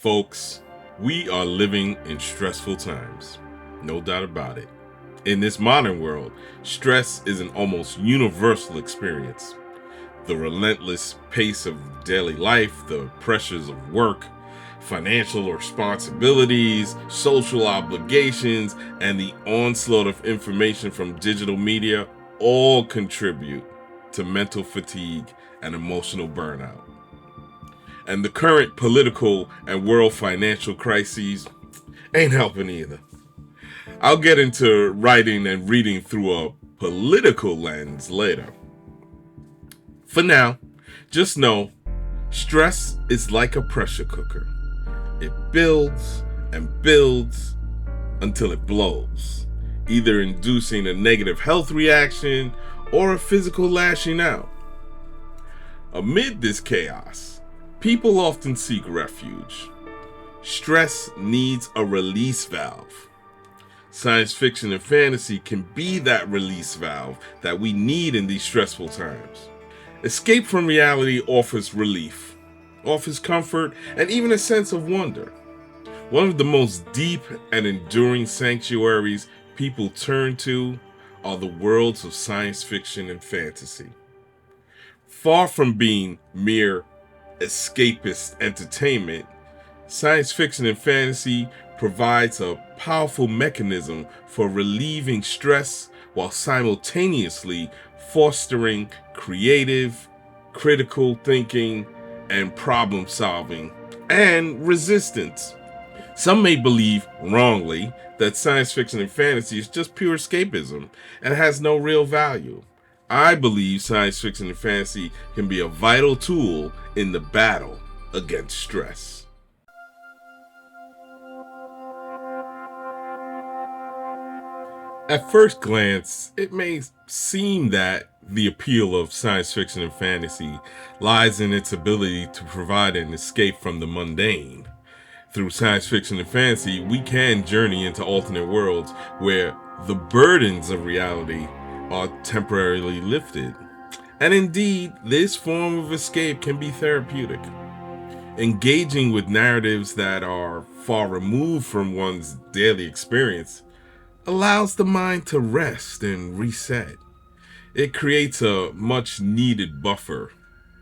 Folks, we are living in stressful times, no doubt about it. In this modern world, stress is an almost universal experience. The relentless pace of daily life, the pressures of work, financial responsibilities, social obligations, and the onslaught of information from digital media all contribute to mental fatigue and emotional burnout. And the current political and world financial crises ain't helping either. I'll get into writing and reading through a political lens later. For now, just know stress is like a pressure cooker. It builds and builds until it blows, either inducing a negative health reaction or a physical lashing out. Amid this chaos, people often seek refuge. Stress needs a release valve. Science fiction and fantasy can be that release valve that we need in these stressful times. Escape from reality offers relief, offers comfort, and even a sense of wonder. One of the most deep and enduring sanctuaries people turn to are the worlds of science fiction and fantasy. Far from being mere escapist entertainment, science fiction and fantasy provides a powerful mechanism for relieving stress while simultaneously fostering creative, critical thinking, and problem solving, and resistance. Some may believe, wrongly, that science fiction and fantasy is just pure escapism and has no real value. I believe science fiction and fantasy can be a vital tool in the battle against stress. At first glance, it may seem that the appeal of science fiction and fantasy lies in its ability to provide an escape from the mundane. Through science fiction and fantasy, we can journey into alternate worlds where the burdens of reality are temporarily lifted. And indeed, this form of escape can be therapeutic. Engaging with narratives that are far removed from one's daily experience allows the mind to rest and reset. It creates a much needed buffer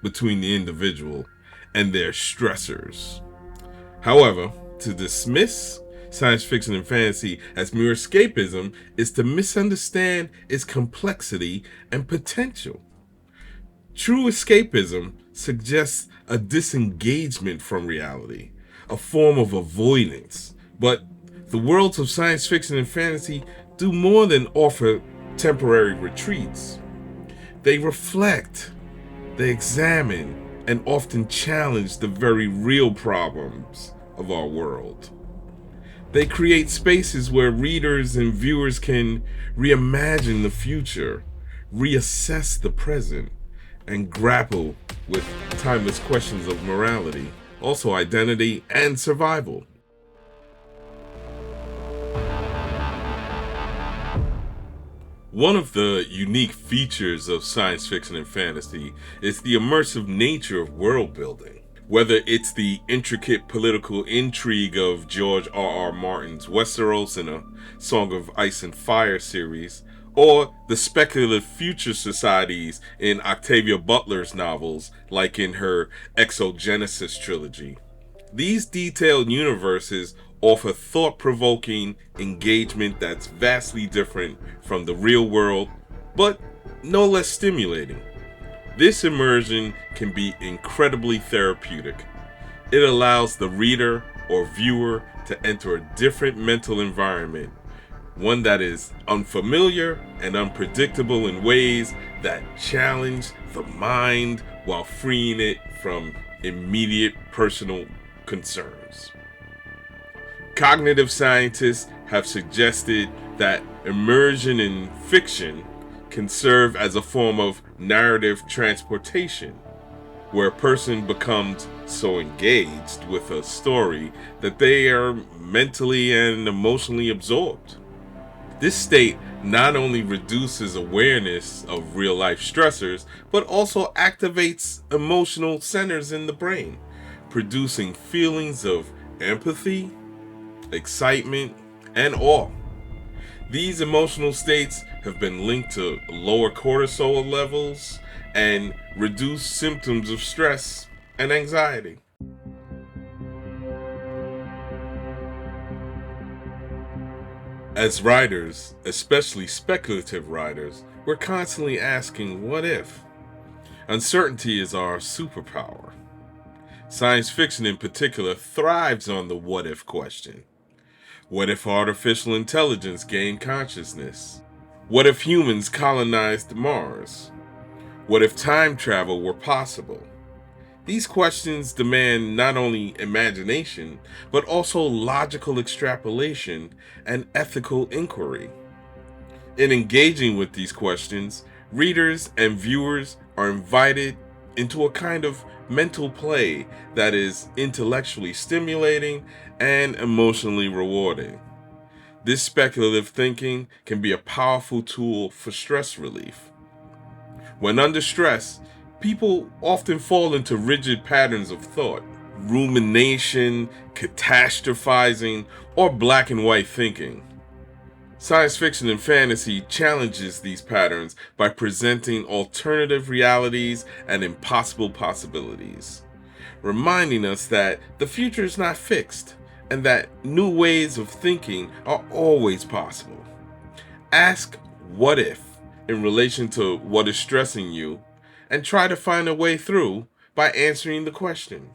between the individual and their stressors. However, to dismiss science fiction and fantasy as mere escapism is to misunderstand its complexity and potential. True escapism suggests a disengagement from reality, a form of avoidance. But the worlds of science fiction and fantasy do more than offer temporary retreats. They reflect, they examine, and often challenge the very real problems of our world. They create spaces where readers and viewers can reimagine the future, reassess the present, and grapple with timeless questions of morality, also identity and survival. One of the unique features of science fiction and fantasy is the immersive nature of world building. Whether it's the intricate political intrigue of George R.R. Martin's Westeros in A Song of Ice and Fire series, or the speculative future societies in Octavia Butler's novels, like in her Exogenesis trilogy. These detailed universes offer thought-provoking engagement that's vastly different from the real world, but no less stimulating. This immersion can be incredibly therapeutic. It allows the reader or viewer to enter a different mental environment, one that is unfamiliar and unpredictable in ways that challenge the mind while freeing it from immediate personal concerns. Cognitive scientists have suggested that immersion in fiction can serve as a form of narrative transportation, where a person becomes so engaged with a story that they are mentally and emotionally absorbed. This state not only reduces awareness of real-life stressors, but also activates emotional centers in the brain, producing feelings of empathy, excitement, and awe. These emotional states have been linked to lower cortisol levels and reduced symptoms of stress and anxiety. As writers, especially speculative writers, we're constantly asking, what if? Uncertainty is our superpower. Science fiction in particular thrives on the what if question. What if artificial intelligence gained consciousness? What if humans colonized Mars? What if time travel were possible? These questions demand not only imagination, but also logical extrapolation and ethical inquiry. In engaging with these questions, readers and viewers are invited into a kind of mental play that is intellectually stimulating and emotionally rewarding. This speculative thinking can be a powerful tool for stress relief. When under stress, people often fall into rigid patterns of thought, rumination, catastrophizing, or black and white thinking. Science fiction and fantasy challenges these patterns by presenting alternative realities and impossible possibilities, reminding us that the future is not fixed and that new ways of thinking are always possible. Ask what if in relation to what is stressing you and try to find a way through by answering the question.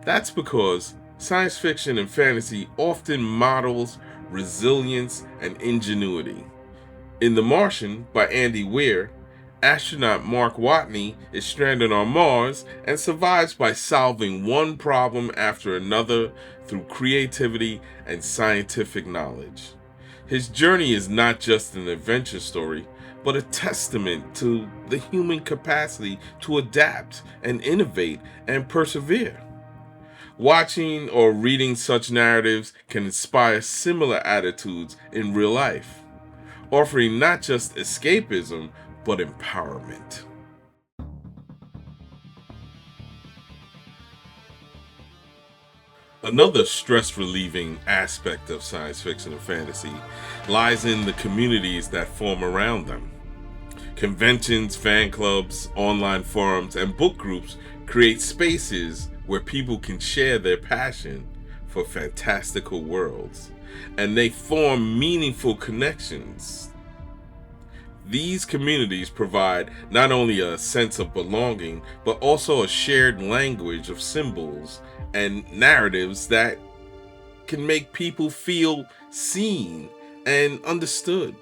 That's because science fiction and fantasy often models resilience and ingenuity. In The Martian by Andy Weir, astronaut Mark Watney is stranded on Mars and survives by solving one problem after another through creativity and scientific knowledge. His journey is not just an adventure story, but a testament to the human capacity to adapt and innovate and persevere. Watching or reading such narratives can inspire similar attitudes in real life, offering not just escapism, but empowerment. Another stress-relieving aspect of science fiction and fantasy lies in the communities that form around them. Conventions, fan clubs, online forums, and book groups create spaces where people can share their passion for fantastical worlds, and they form meaningful connections. These communities provide not only a sense of belonging, but also a shared language of symbols and narratives that can make people feel seen and understood.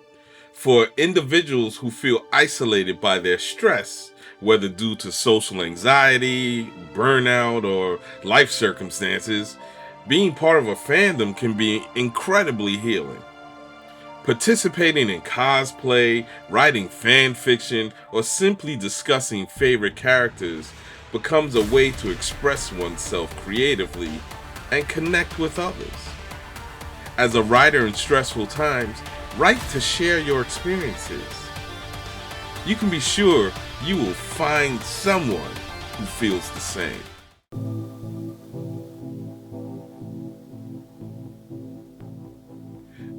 For individuals who feel isolated by their stress, whether due to social anxiety, burnout, or life circumstances, being part of a fandom can be incredibly healing. Participating in cosplay, writing fan fiction, or simply discussing favorite characters becomes a way to express oneself creatively and connect with others. As a writer in stressful times, write to share your experiences. You can be sure you will find someone who feels the same.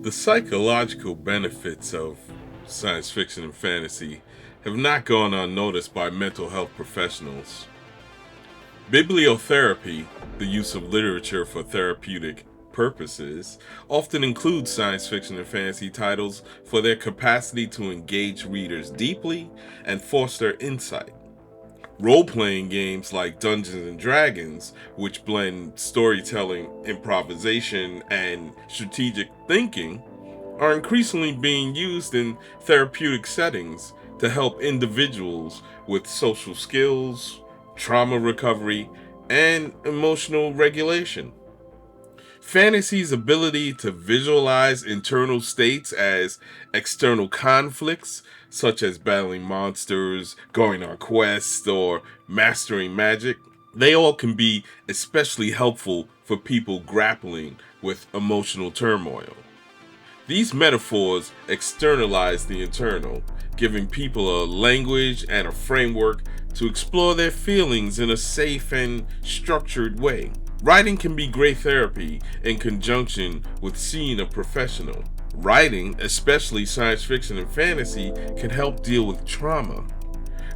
The psychological benefits of science fiction and fantasy have not gone unnoticed by mental health professionals. Bibliotherapy, the use of literature for therapeutic purposes, often includes science fiction and fantasy titles for their capacity to engage readers deeply and foster insight. Role-playing games like Dungeons and Dragons, which blend storytelling, improvisation, and strategic thinking, are increasingly being used in therapeutic settings to help individuals with social skills, trauma recovery, and emotional regulation. Fantasy's ability to visualize internal states as external conflicts, such as battling monsters, going on quests, or mastering magic, they all can be especially helpful for people grappling with emotional turmoil. These metaphors externalize the internal, giving people a language and a framework to explore their feelings in a safe and structured way. Writing can be great therapy in conjunction with seeing a professional. Writing, especially science fiction and fantasy, can help deal with trauma.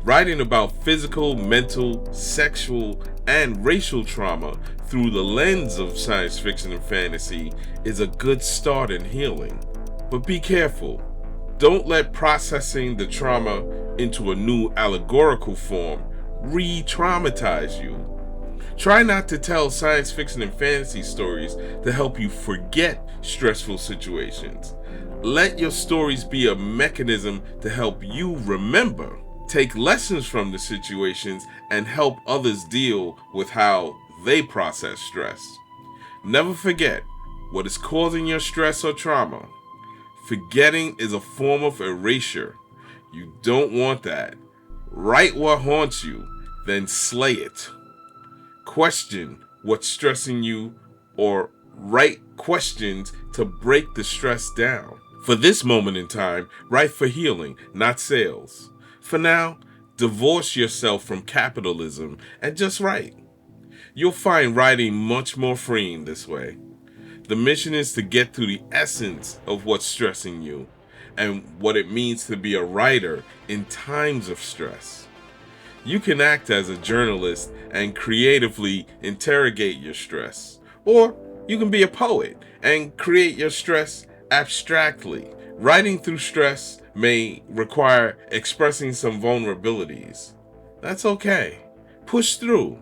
Writing about physical, mental, sexual, and racial trauma through the lens of science fiction and fantasy is a good start in healing. But be careful. Don't let processing the trauma into a new allegorical form re-traumatize you. Try not to tell science fiction and fantasy stories to help you forget stressful situations. Let your stories be a mechanism to help you remember. Take lessons from the situations and help others deal with how they process stress. Never forget what is causing your stress or trauma. Forgetting is a form of erasure. You don't want that. Write what haunts you, then slay it. Question what's stressing you, or write questions to break the stress down. For this moment in time, write for healing, not sales. For now, divorce yourself from capitalism and just write. You'll find writing much more freeing this way. The mission is to get to the essence of what's stressing you and what it means to be a writer in times of stress. You can act as a journalist and creatively interrogate your stress. Or you can be a poet and create your stress abstractly. Writing through stress may require expressing some vulnerabilities. That's okay. Push through.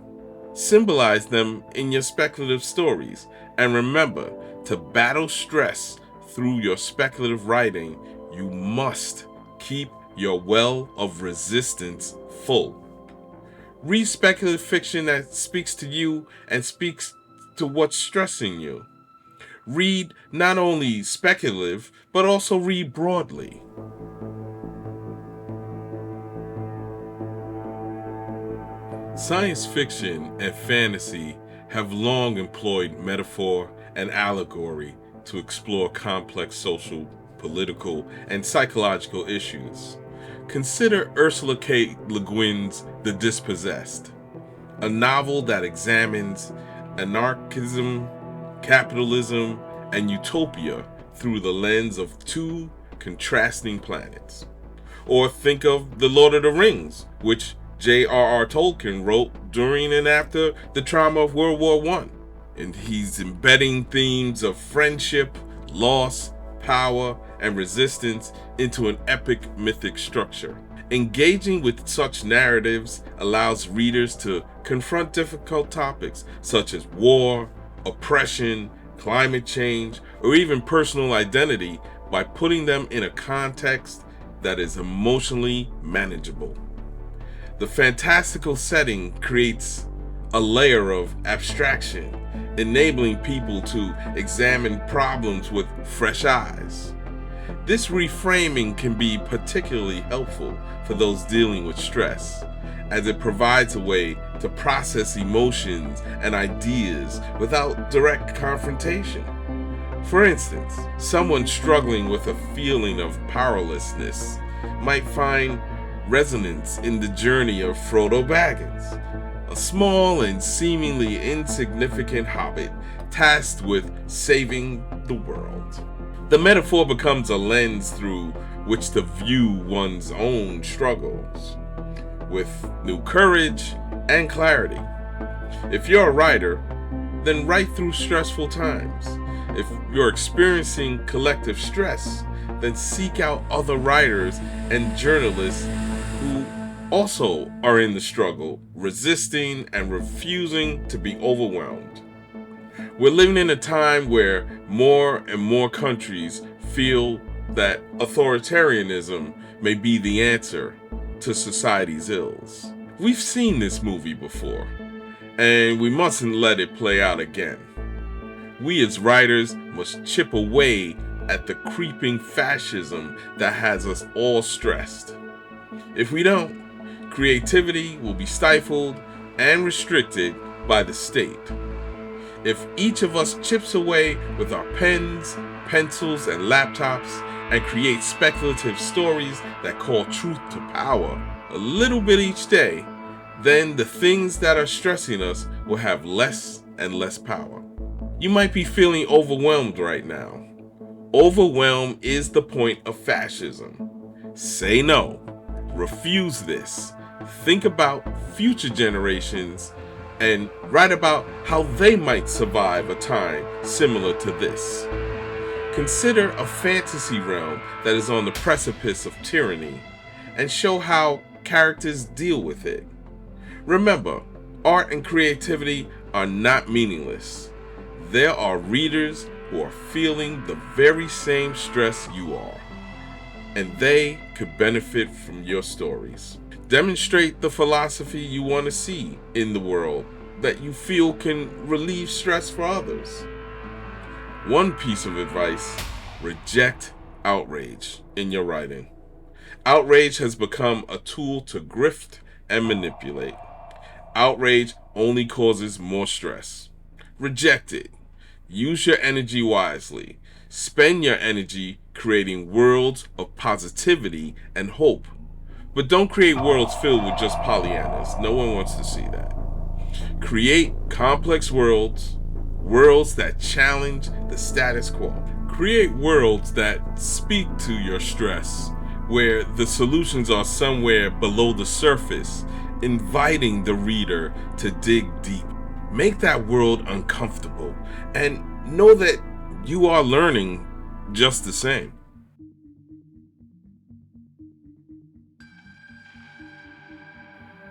Symbolize them in your speculative stories. And remember, to battle stress through your speculative writing, you must keep your well of resistance full. Read speculative fiction that speaks to you and speaks to what's stressing you. Read not only speculative, but also read broadly. Science fiction and fantasy have long employed metaphor and allegory to explore complex social, political, and psychological issues. Consider Ursula K. Le Guin's The Dispossessed, a novel that examines anarchism, capitalism, and utopia through the lens of two contrasting planets. Or think of The Lord of the Rings, which J.R.R. Tolkien wrote during and after the trauma of World War I. And he's embedding themes of friendship, loss, power, and resistance into an epic mythic structure. Engaging with such narratives allows readers to confront difficult topics such as war, oppression, climate change, or even personal identity by putting them in a context that is emotionally manageable. The fantastical setting creates a layer of abstraction, enabling people to examine problems with fresh eyes. This reframing can be particularly helpful for those dealing with stress, as it provides a way to process emotions and ideas without direct confrontation. For instance, someone struggling with a feeling of powerlessness might find resonance in the journey of Frodo Baggins, a small and seemingly insignificant hobbit tasked with saving the world. The metaphor becomes a lens through which to view one's own struggles, with new courage and clarity. If you're a writer, then write through stressful times. If you're experiencing collective stress, then seek out other writers and journalists who also are in the struggle, resisting and refusing to be overwhelmed. We're living in a time where more and more countries feel that authoritarianism may be the answer to society's ills. We've seen this movie before, and we mustn't let it play out again. We as writers must chip away at the creeping fascism that has us all stressed. If we don't, creativity will be stifled and restricted by the state. If each of us chips away with our pens, pencils, and laptops and creates speculative stories that call truth to power a little bit each day, then the things that are stressing us will have less and less power. You might be feeling overwhelmed right now. Overwhelm is the point of fascism. Say no. Refuse this. Think about future generations and write about how they might survive a time similar to this. Consider a fantasy realm that is on the precipice of tyranny and show how characters deal with it. Remember, art and creativity are not meaningless. There are readers who are feeling the very same stress you are, and they could benefit from your stories. Demonstrate the philosophy you want to see in the world that you feel can relieve stress for others. One piece of advice: reject outrage in your writing. Outrage has become a tool to grift and manipulate. Outrage only causes more stress. Reject it. Use your energy wisely. Spend your energy creating worlds of positivity and hope. But don't create worlds filled with just Pollyannas. No one wants to see that. Create complex worlds, worlds that challenge the status quo. Create worlds that speak to your stress, where the solutions are somewhere below the surface, inviting the reader to dig deep. Make that world uncomfortable and know that you are learning just the same.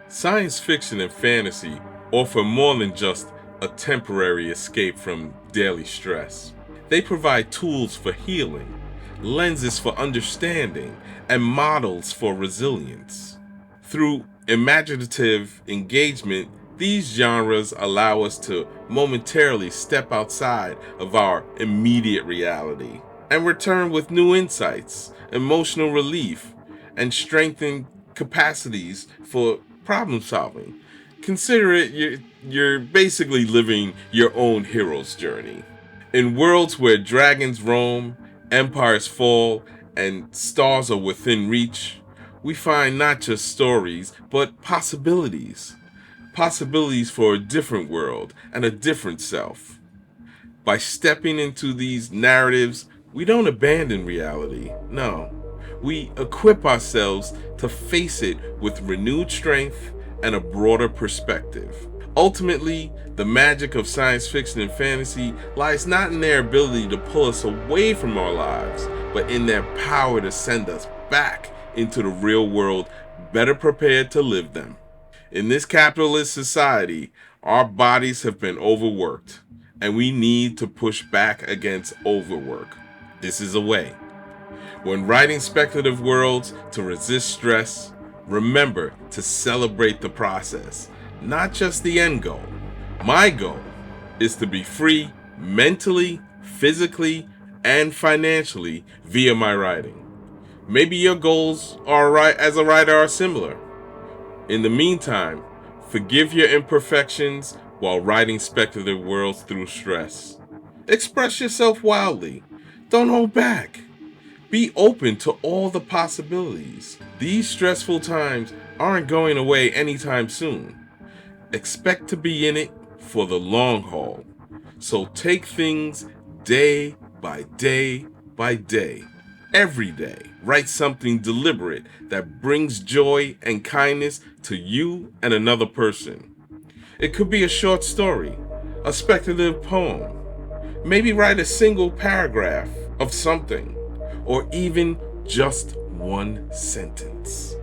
Science fiction and fantasy offer more than just a temporary escape from daily stress. They provide tools for healing, lenses for understanding, and models for resilience. Through imaginative engagement, these genres allow us to momentarily step outside of our immediate reality and return with new insights, emotional relief, and strengthened capacities for problem solving. Consider it you're basically living your own hero's journey. In worlds where dragons roam, empires fall, and stars are within reach, we find not just stories, but possibilities. Possibilities for a different world and a different self. By stepping into these narratives, we don't abandon reality. No, we equip ourselves to face it with renewed strength and a broader perspective. Ultimately, the magic of science fiction and fantasy lies not in their ability to pull us away from our lives, but in their power to send us back into the real world, better prepared to live them. In this capitalist society, our bodies have been overworked, and we need to push back against overwork. This is a way. When writing speculative worlds to resist stress, remember to celebrate the process, not just the end goal. My goal is to be free mentally, physically, and financially via my writing. Maybe your goals as a writer are similar. In the meantime, forgive your imperfections while writing speculative worlds through stress. Express yourself wildly. Don't hold back. Be open to all the possibilities. These stressful times aren't going away anytime soon. Expect to be in it for the long haul. So take things day by day by day. Every day, write something deliberate that brings joy and kindness to you and another person. It could be a short story, a speculative poem. Maybe write a single paragraph of something, or even just one sentence.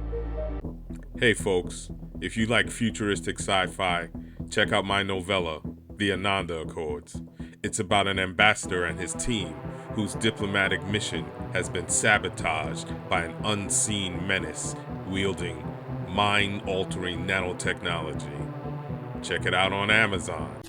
Hey folks, if you like futuristic sci-fi, check out my novella, The Ananda Accords. It's about an ambassador and his team whose diplomatic mission has been sabotaged by an unseen menace wielding mind-altering nanotechnology. Check it out on Amazon.